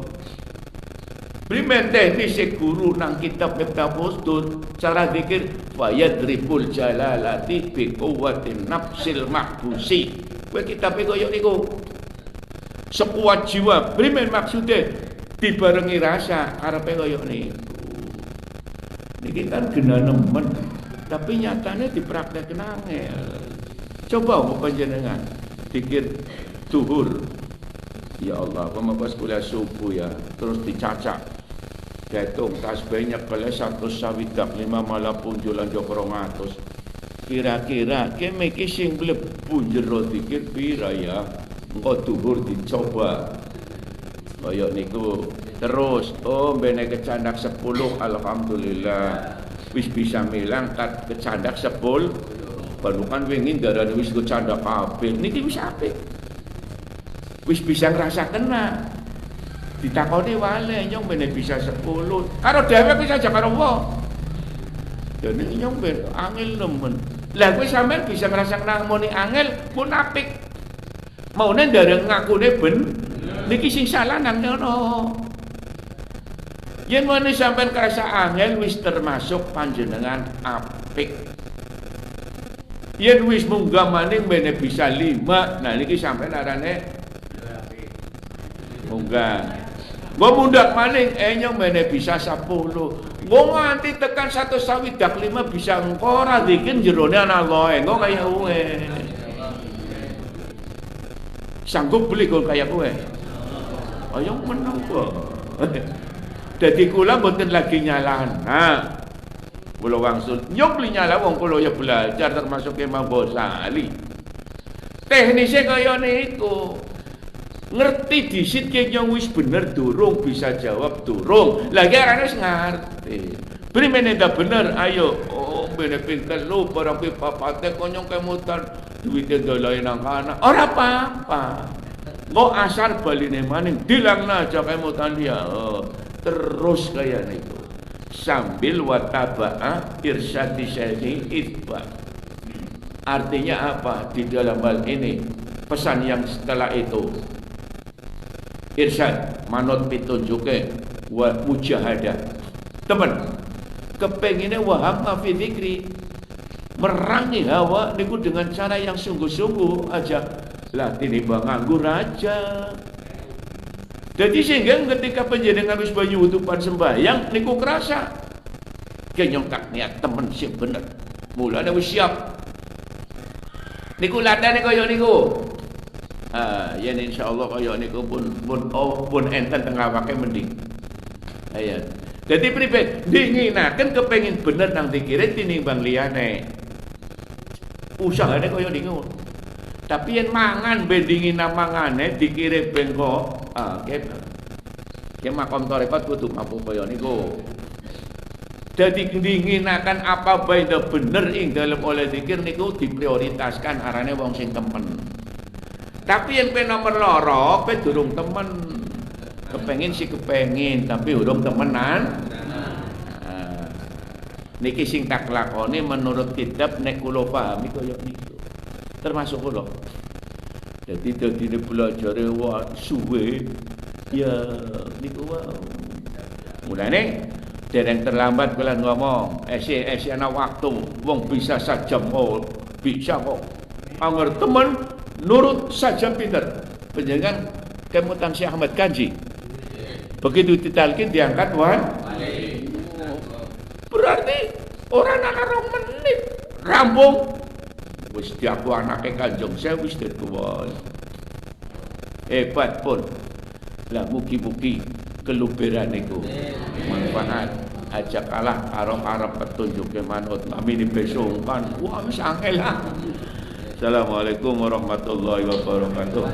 Primen teknis guru nang kitab Postur cara zikir fayadribul jalalati bi quwwatin nafsil mahbusi. Kowe kitabe koyo niku. Sekuat jiwa, primen maksude dibarengi rasa karepe koyo niku. Niki kan genanemen, tapi nyatane dipraktekne angel. Coba panjenengan zikir zuhur. Ya Allah, pemabas kuliah subuh ya, terus dicacak. Hitung tasbihnya kali 100 sawidak 5 malah punjulan joko 200. Kira-kira kene iki sing mlebu jero dikir pira ya? Engko dhuwur dicoba. Kaya niku terus mbene kecandak 10 alhamdulillah. Wis bisa milang kecandak 10. Balukan wingi darane wis kecandak kabeh. Niki wis apik. Wis bisa ngrasa kena. Ditakoni wale nyong bene bisa 10 karo dhewek wis aja karo wong. Dene nyong ben angel nemen. Lah kowe sampean bisa ngrasa nangmoni angel pun apik. Maune ndareng ngakune ben niki sing salah nang ngono. Yen wene sampean ngrasa angel wis termasuk panjenengan apik. Yen wis munggah maning bene bisa 5, nah niki sampean arane munggah. Gua mundak maning nyong mene bisa 10. Gua nganti tekan 1 sawidak 5 bisa engko ora dikin jerone ana loe. Engko kaya kowe. Sanggup beli kok kaya kowe. Ayo menang kok. Dadi kula mboten lagi nyalahna. Kula wangsul nyong beli nyala wong kula ya belajar termasuk Imam Ghazali. Teknisnya kaya niku. Ngerti disit yang wis bener durung bisa jawab durung. Lagi arane wis ngerti. Beri menenda bener ayo. Bene pinter lu barang pi papate konyong kemutan duwite dolae nang kana. Ora apa-apa. Engko asar baline maning dilangna aja kemutan dia. Terus kaya niku. Sambil wataba'a irsyadi syekhi itba. Artinya apa? Di dalam hal ini pesan yang setelah itu irsyad manut pitunjuke wa mujahadah. Teman kepengine waham fi dzikri merangi hawa niku dengan cara yang sungguh-sungguh aja lah tinimbang nganggur aja. Jadi sehingga ketika panjenengan wis banyu utupan sembahyang niku kerasa kenyong tak niat temen sing bener. Mulane wis siap. Niku ladane kaya niku. Yen insyaallah kaya niku pun enten teng awake mending. Ayo. Dadi pripun? Dinginaken kepengin bener nang dikire tinimbang liyane. Usahane kaya niku. Tapi yen mangan ben dingin mangane dikire ben kok ke makom tarekat kudu mampu kaya niku. Dadi dinginaken apa bae bener ing dalem oleh zikir niku diprioritaskan arane wong sing temen. Tapi yang pe nomor loro, pe durung temen. Kepengin sih kepengin, tapi durung temenan. Niki sing tak lakoni menurut kitab nek kula pahami kaya niku. Termasuk kula. Jadi dadine belajare wah suwe ya niku wae. Mulane dereng terlambat kula ngomong, esi ana waktu wong bisa sajam bisa kok. Anger temen nurut saja pinter. Penjenengan kemutan Syekh Ahmad Kanji. Begitu ditalkin diangkat berarti orang anak 2 menit rambung wis diaku anake Kanjeng saya wis tuwa. Hebat pun. Lah mugi-mugi keluberan niku manfaat aja kalah karo arep petunjuke manut kami besongkan. Wah wis angel lah. Assalamualaikum warahmatullahi wabarakatuh.